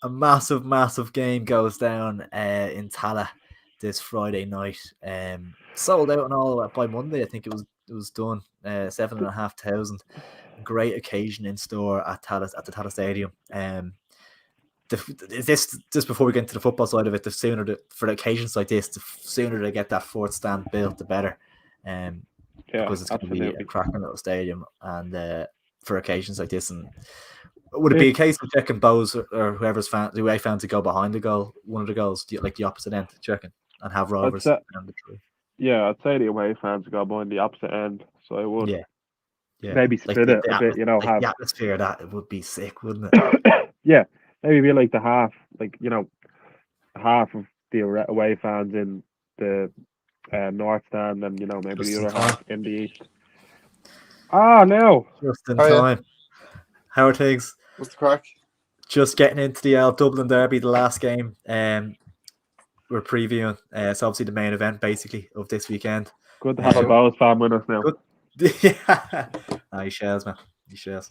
a massive game goes down in Tala this Friday night. Sold out and all by Monday. I think it was done. 7,500. Great occasion in store at the Tala Stadium. This just before we get into the football side of it, the sooner for occasions like this, the sooner they get that fourth stand built, the better. Because it's going to be a cracking little stadium, and for occasions like this, and would it be a case of checking Bowes or whoever's the away fan to go behind the goal, one of the goals, like the opposite end, checking and have Rovers down the tree? Yeah, I'd say the away fans go behind the opposite end, so I would. Yeah. Maybe split it a bit, have the atmosphere that it would be sick, wouldn't it? Yeah, maybe be like the half, half of the away fans in the north stand, and maybe just the other half in the east. No, just in time. How are things? What's the crack? Just getting into the Dublin derby, the last game. We're previewing. It's obviously the main event, basically, of this weekend. Good to have a Bowes fan with us now. Good. Yeah. He shares, man. He shares.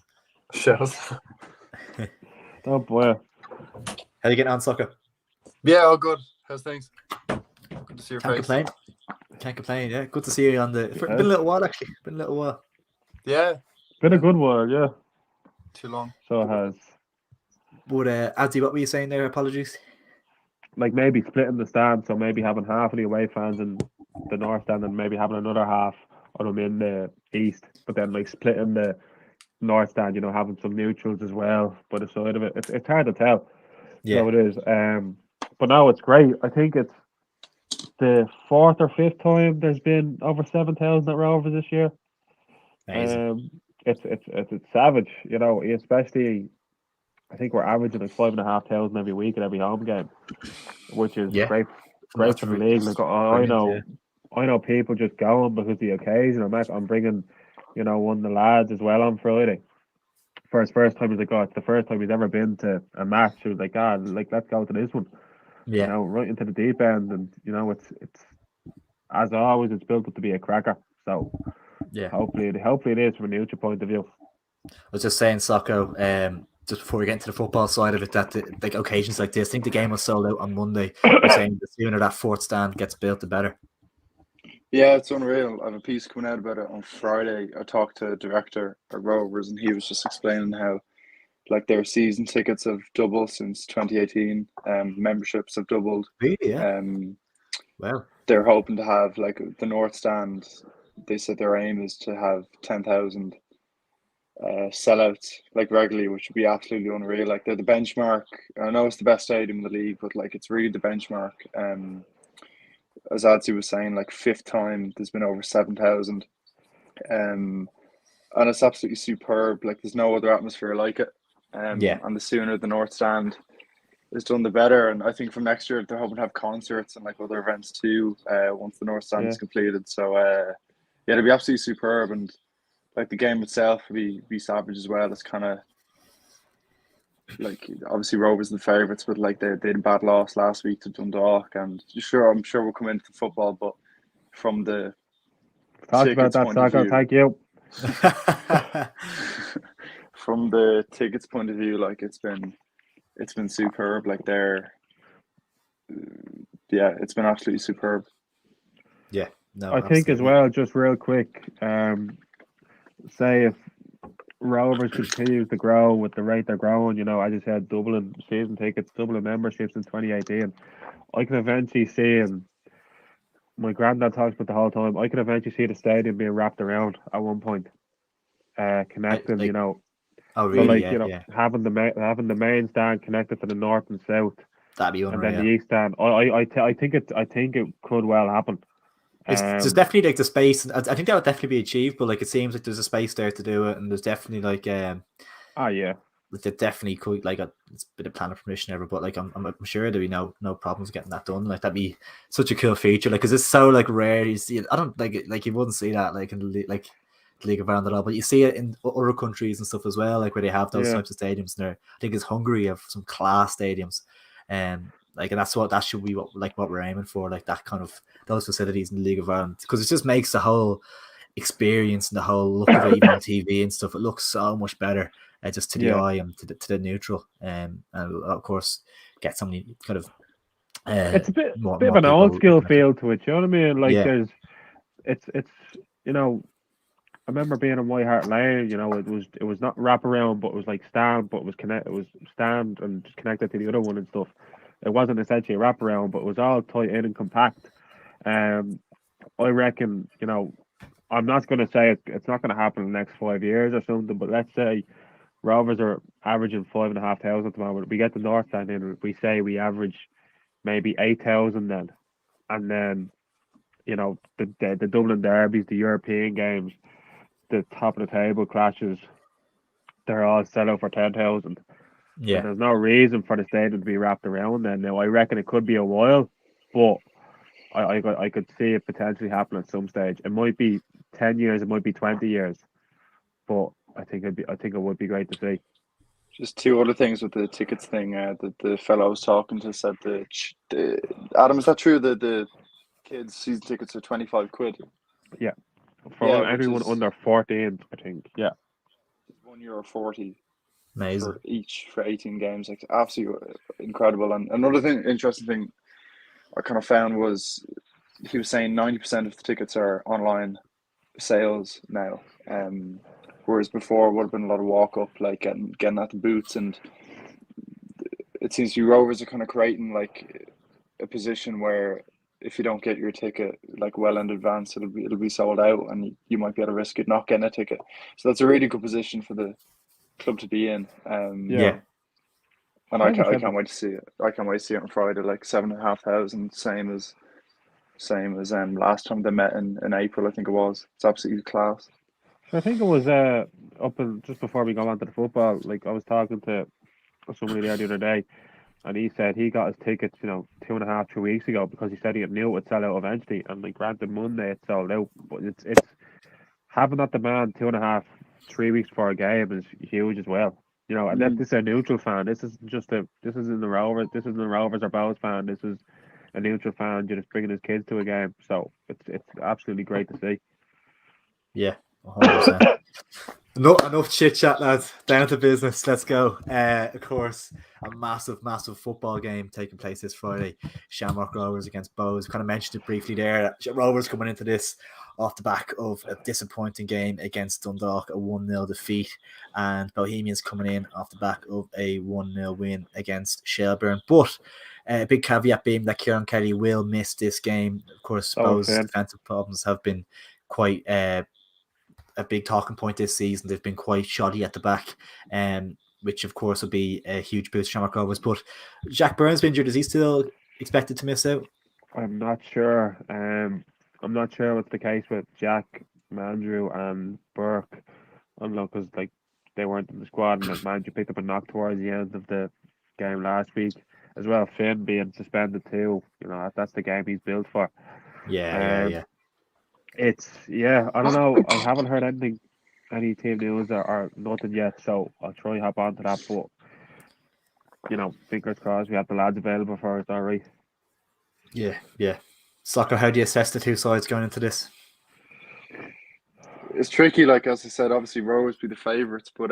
Oh boy. How you getting on, Soccer? Yeah, all good. How's things? Good to see your face. Can't complain. Yeah, good to see you on the. Been a little while, actually. Been a little while. Yeah. Been a good while, yeah. Too long. So it has. But Adzi, what were you saying there? Apologies. Like maybe splitting the stand, so maybe having half of the away fans in the north stand, and maybe having another half of them in the east. But then like splitting the north stand, having some neutrals as well by the side of it. It's hard to tell. Yeah, so it is. But no, it's great. I think it's the fourth or fifth time there's been over 7,000 at Rovers this year. Amazing. It's savage, especially. I think we're averaging like 5,500 every week at every home game, which is great for the league. Like I know people just going because of the occasion. I'm bringing, one of the lads as well on Friday. First time he's like, it's the first time he's ever been to a match. He was like, let's go to this one. Yeah, right into the deep end, and it's as always, it's built up to be a cracker. So yeah, hopefully it is from a neutral point of view. I was just saying, Socko, just before we get into the football side of it, that like occasions like this, I think the game was sold out on Monday. You're saying the sooner that fourth stand gets built, the better. Yeah, it's unreal. I have a piece coming out about it on Friday. I talked to a director at Rovers, and he was just explaining how, like, their season tickets have doubled since 2018. Memberships have doubled. Really? Yeah. Wow. They're hoping to have, like, the north stand. They said their aim is to have 10,000 sellouts like regularly, which would be absolutely unreal. Like, they're the benchmark. I know it's the best stadium in the league, but like, it's really the benchmark. As Adzi was saying, like, fifth time there's been over 7,000, and it's absolutely superb. Like, there's no other atmosphere like it. And the sooner the north stand is done, the better. And I think from next year they're hoping to have concerts and like other events too. Once the north stand is completed, so it'll be absolutely superb. And like, the game itself will be savage as well. It's kind of like, obviously Rovers are the favourites, but like they had a bad loss last week to Dundalk, and I'm sure we'll come into football, but from the tickets point of view, thank you. From the tickets point of view, like, it's been superb. Like, it's been absolutely superb. Yeah, no, I think as well, just real quick, say if Rovers continues to grow with the rate they're growing, as you said, doubling season tickets, doubling memberships in 2018, I can eventually see, and my granddad talks about the whole time, I can eventually see the stadium being wrapped around at one point, connecting, Oh, really? So, like, having the main stand connected to the north and south, that'd be unreal. And then the east stand. I think it could well happen. There's definitely like the space. I think that would definitely be achieved, but like, it seems like there's a space there to do it, and there's definitely like like, they definitely could, like, it's a bit of planning permission ever, but like, I'm sure there'd be no problems getting that done. Like, that'd be such a cool feature, like, because it's so like rare. You see it, I don't like you wouldn't see that like in the League of Ireland at all, but you see it in other countries and stuff as well, like where they have those types of stadiums. And I think it's Hungary have some class stadiums, like, and that should be what we're aiming for, like that kind of those facilities in the League of Ireland, because it just makes the whole experience and the whole look of it, even on TV and stuff, it looks so much better. just to the eye and to the neutral, and of course get somebody kind of. It's a bit of an old school feel to it. You know what I mean? Like it's you know. I remember being in White Hart Lane. You know, it was not wraparound, but it was like stand, but it was stand and just connected to the other one and stuff. It wasn't essentially a wraparound, but it was all tight in and compact. I reckon, you know, I'm not going to say it's not going to happen in the next 5 years or something, but let's say Rovers are averaging 5,500 at the moment. We get the North Stand in, we say we average maybe 8,000 then, and then, you know, the Dublin derbies, the European games, the top of the table clashes, they're all sell out for 10,000. Yeah, and there's no reason for the stadium to be wrapped around then. Now I reckon it could be a while, but I could see it potentially happen at some stage. It might be 10 years, it might be 20 years, but I think it would be great to see. Just two other things with the tickets thing. The fellow I was talking to said the Adam, is that true? The kids' season tickets are 25 quid. Yeah, for everyone under 14, I think. Yeah, €1.40. Amazing. For 18 games. Like, absolutely incredible. And another interesting thing I kind of found was he was saying 90% of the tickets are online sales now. Whereas before it would have been a lot of walk up, like getting at the booths, and it seems to be Rovers are kind of creating like a position where if you don't get your ticket like well in advance, it'll be sold out, and you might be at a risk of not getting a ticket. So that's a really good position for the club to be in. Yeah. And I can't wait to see it. I can't wait to see it on Friday, like 7,500, same as last time they met in April, I think it was. It's absolutely class. I think it was just before we go on to the football, like I was talking to somebody there the other day, and he said he got his tickets, you know, 2.5, 3 weeks ago, because he said he knew it would sell out eventually, and like granted Monday it sold out, but it's having that demand 2.5, 3 weeks before a game is huge as well. You know, and this is a neutral fan. This isn't the Rovers. This isn't the Rovers or Bows fan. This is a neutral fan just bringing his kids to a game. So it's absolutely great to see. Yeah, 100%. Enough chit chat, lads. Down to business. Let's go. Of course, a massive football game taking place this Friday. Shamrock Rovers against Bows. Kind of mentioned it briefly there. Rovers coming into this off the back of a disappointing game against Dundalk, a 1-0 defeat, and Bohemians coming in off the back of a 1-0 win against Shelburne. But a big caveat being that Kieran Kelly will miss this game. Of course, Bows' defensive problems have been quite a big talking point this season. They've been quite shoddy at the back, which of course will be a huge boost to Shamrock Rovers. But Jack Byrne's been injured. Is he still expected to miss out? I'm not sure. I'm not sure what's the case with Jack, Mandrew and Burke. I don't know, because like they weren't in the squad, and Mandrew picked up a knock towards the end of the game last week as well. Finn being suspended too. You know, that's the game he's built for. Yeah. It's I don't know. I haven't heard any team news or nothing yet, so I'll try and hop onto that. But you know, fingers crossed we have the lads available for us. All right. Yeah. Soccer, how do you assess the two sides going into this? It's tricky, like as I said, obviously Rovers be the favourites, but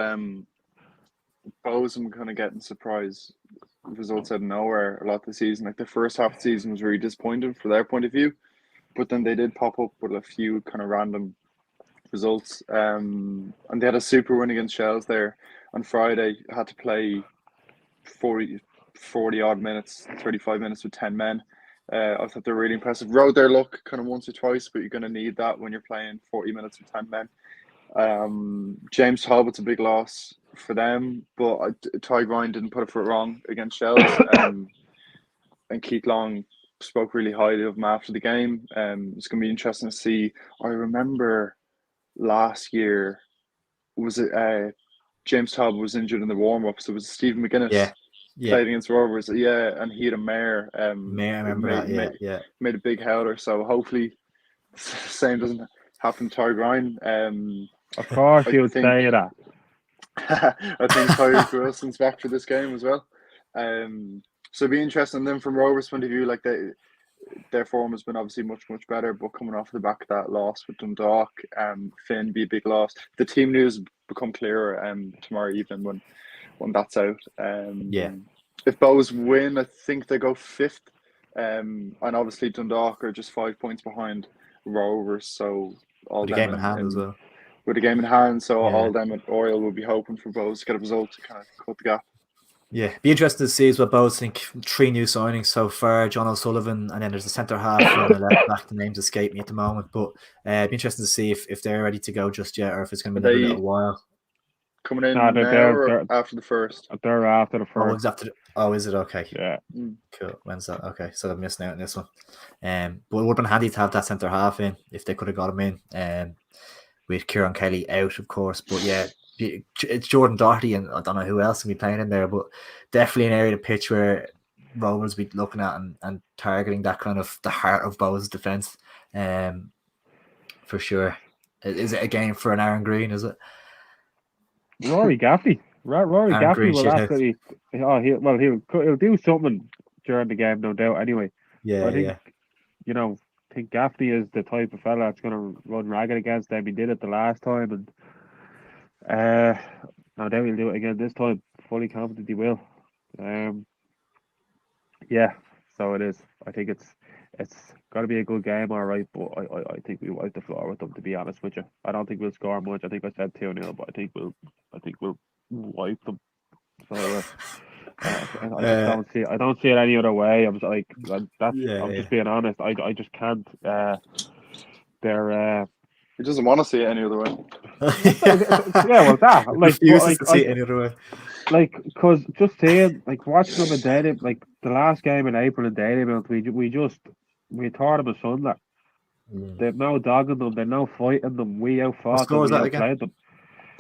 Bows I'm kind of getting surprise results out of nowhere a lot of the season. Like the first half of the season was really disappointing from their point of view, but then they did pop up with a few kind of random results. And they had a super win against Shells there on Friday. Had to play 40 odd minutes, 35 minutes with 10 men. I thought they were really impressive. Rode their luck kind of once or twice, but you're going to need that when you're playing 40 minutes with 10 men. James Talbot's a big loss for them, but Ty Ryan didn't put a foot wrong against Shells. And Keith Long spoke really highly of him after the game. It's going to be interesting to see. I remember last year, was it James Talbot was injured in the warm-ups. There was Stephen McGuinness played against Rovers. Yeah, and he had a mare. Mayor, I remember that. Made a big howler. So hopefully the same doesn't happen to Ty Ryan. Of course you would say that. I think Tyreek Wilson's back for this game as well. So it'd be interesting. And then from Rovers' point of view, like they their form has been obviously much better, but coming off the back of that loss with Dundalk, Finn be a big loss. The team news become clearer tomorrow evening when that's out. If Bows win, I think they go 5th. And obviously Dundalk are just 5 points behind Rovers, so all with the game in hand as well. With the game in hand, so all them at Oriel will be hoping for Bows to get a result to kind of cut the gap. Yeah, be interested to see as well. Both think 3 new signings so far: John O'Sullivan, and then there's a centre half and a left back. The names escape me at the moment, but be interesting to see if they're ready to go just yet, or if it's going to be another little while. Coming in they're after the first. They're after the first. Is it okay? Yeah. Cool. When's that? Okay, so they're missing out on this one. But it would have been handy to have that centre half in if they could have got him in. With Kieran Kelly out, of course, but yeah, it's Jordan Doherty and I don't know who else will be playing in there, but definitely an area of the pitch where Rovers will be looking at and targeting that kind of the heart of Bows' defence, for sure. Is it a game for an Aaron Green? Is it? Rory Gaffney. Rory Gaffney will absolutely. He'll do something during the game, no doubt. Anyway, yeah, I think, I think Gaffney is the type of fella that's going to run ragged against them. He did it the last time, and no doubt he'll do it again this time. Fully confident he will. Yeah, so it is. I think it's got to be a good game, all right. But I think we wipe the floor with them. To be honest with you, I don't think we'll score much. I think I said 2-0, but I think we'll wipe them. So I don't see it any other way. I'm just being honest. I just can't. He doesn't want to see it any other way. Refuses to see it any other way. Because just saying, watching them in Daily, the last game in April in Daily, we tore them asunder. They've no dogging them. They're no fighting them. We outfought them. We outplayed them.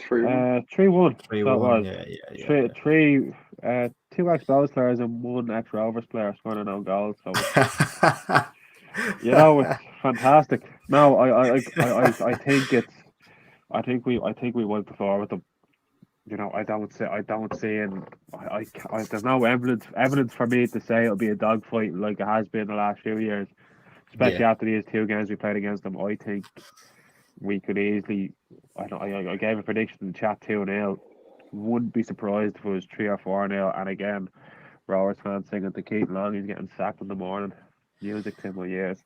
3-1. 3-1. Yeah. Three 2 ex-Bows players and 1 ex-Rovers player scoring no goals. So it's fantastic. No, I think we wipe the floor with them. I don't see, and there's no evidence for me to say it'll be a dogfight like it has been the last few years, especially after these 2 games we played against them. I think we could easily. I gave a prediction in the chat 2-0. Wouldn't be surprised if it was 3 or 4-0. And again, Rovers fans singing to Keith Long, he's getting sacked in the morning. Music to my ears.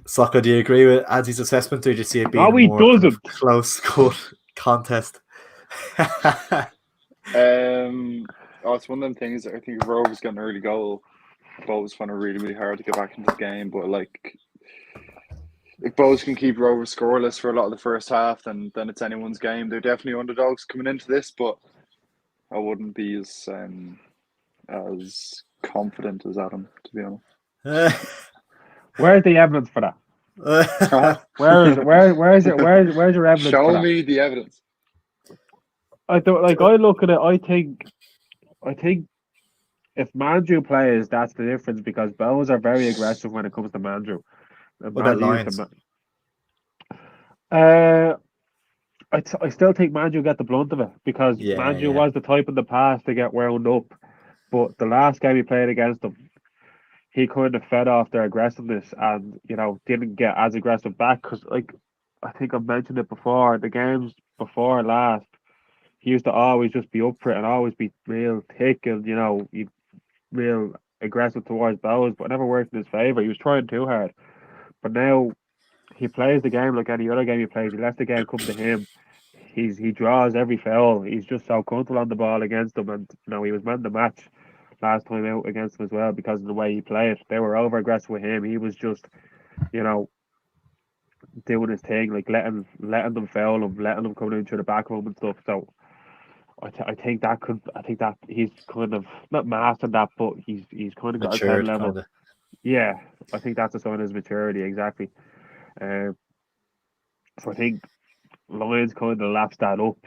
Soccer, do you agree with Adzy's assessment, or do you see it being a more close contest? It's one of them things. I think if Rovers got an early goal, Bows found it really hard to get back into the game. But if Bows can keep Rovers scoreless for a lot of the first half, then it's anyone's game. They're definitely underdogs coming into this, but I wouldn't be as confident as Adam, to be honest. Where's the evidence for that? Where is it? Where's your evidence? Show me the evidence. I look at it. I think if Mandrew plays, that's the difference, because Bows are very aggressive when it comes to Mandrew. What about Lions? I still think Mandrew get the blunt of it, because Mandrew was the type in the past to get wound up, but the last game he played against them, he kind of fed off their aggressiveness and didn't get as aggressive back, because I think I've mentioned it before, the games before last, he used to always just be up for it and always be real thick and real aggressive towards Bows, but it never worked in his favour. He was trying too hard. But now he plays the game like any other game he plays. He lets the game come to him. He draws every foul. He's just so comfortable on the ball against them, and he was man of the match last time out against them as well because of the way he played. They were over aggressive with him. He was just, doing his thing, letting them foul him, letting them come in through the back of him and stuff. So I think that he's kind of not mastered that, but he's kind of got a level. Kinda. Yeah, I think that's a sign of his maturity, exactly. So I think Lions kind of laps that up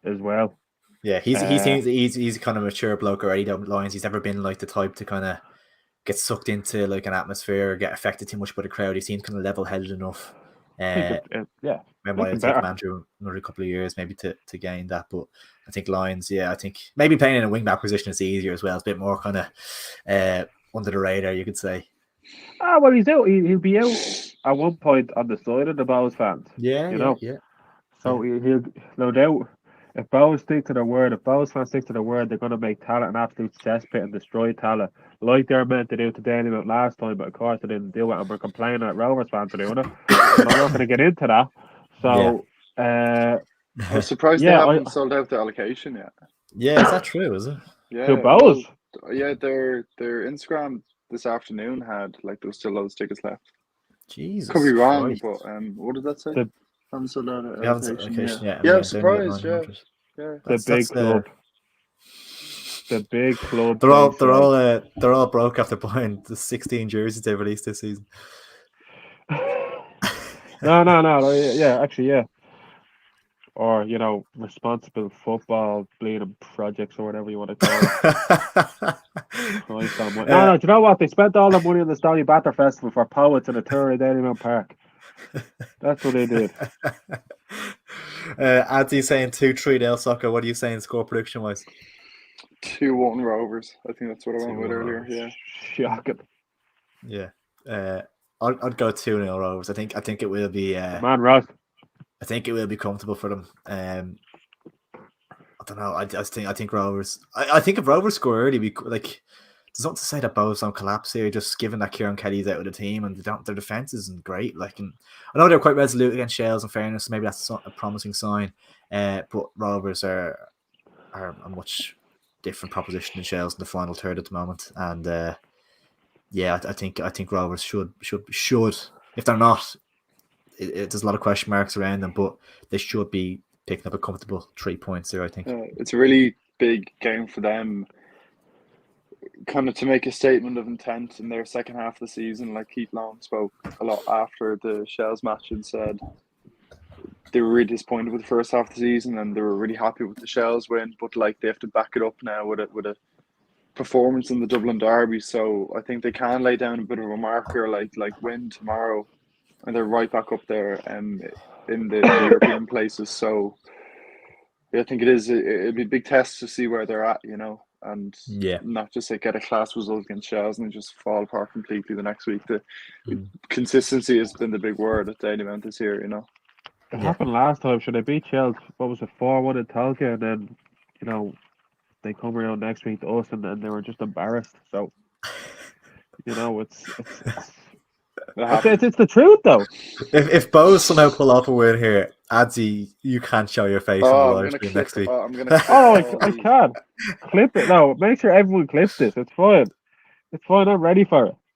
as well. Yeah, he's kind of a mature bloke already. Lions, he's never been the type to kind of get sucked into an atmosphere or get affected too much by the crowd. He seems kind of level-headed enough. Maybe it'll take Mandrew another couple of years maybe to gain that, but I think Lions, I think maybe playing in a wing back position is easier as well. It's a bit more kind of under the radar, you could say. Well, he's out. He'll be out at one point on the side of the Bows fans. Yeah. So he'll no doubt. If Bows stick to their word, if Bows fans stick to their word, they're going to make Tallaght an absolute cesspit and destroy Tallaght, like they're meant to do to Dalymount last time. But of course, they didn't do it, and we're complaining that Rovers fans are doing it. But I'm not going to get into that. So, I'm surprised they haven't sold out the allocation yet. Yeah, is that true? Is it? Yeah, to Bows. Their Instagram this afternoon had like there was still loads of tickets left. Jesus, could be wrong, Christ. But what did that say? Haven't sold out allocation. Yeah, I'm surprised. Yeah. The big club. The big club. They're all broke after buying the 16 jerseys they released this season. No. Yeah, actually, yeah. Or responsible football bleeding projects or whatever you want to call it. No. Do you know what? They spent all the money on the Stony Batter Festival for poets and a tour at Dalymount Park. That's what they did. Adzy's saying 2-3 Dale Soccer. What are you saying score prediction wise? 2-1 Rovers. I think that's what I went with earlier. Yeah. Shocking. Yeah. I'd go 2-0 Rovers. I think it will be man, Ross. I think it will be comfortable for them. I don't know. I think Rovers. I think if Rovers score early, there's not to say that Bows don't collapse here. Just given that Kieran Kelly's out of the team and their defense isn't great. And I know they're quite resolute against Shells. In fairness, maybe that's a promising sign. But Rovers are a much different proposition than Shells in the final third at the moment. And I think Rovers should if they're not. There's a lot of question marks around them, but they should be picking up a comfortable 3 points there, I think. It's a really big game for them, kind of to make a statement of intent in their second half of the season. Like Keith Long spoke a lot after the Shells match and said they were really disappointed with the first half of the season and they were really happy with the Shells win, but they have to back it up now with a performance in the Dublin Derby. So I think they can lay down a bit of a marker, like win tomorrow. And they're right back up there in the European places. So I think it'd be a big test to see where they're at, and not just get a class result against Shells and just fall apart completely the next week. The consistency has been the big word at Dalymount this year, It happened last time. Should they beat Shells? What was it, 4-1 in Tolka? And then, they come around next week to us and then they were just embarrassed. So, it's the truth, though. If Bows somehow pull off a win here, Adzy, you can't show your face on the live stream next week. I can. Clip it. No, make sure everyone clips this. It's fine. I'm ready for it.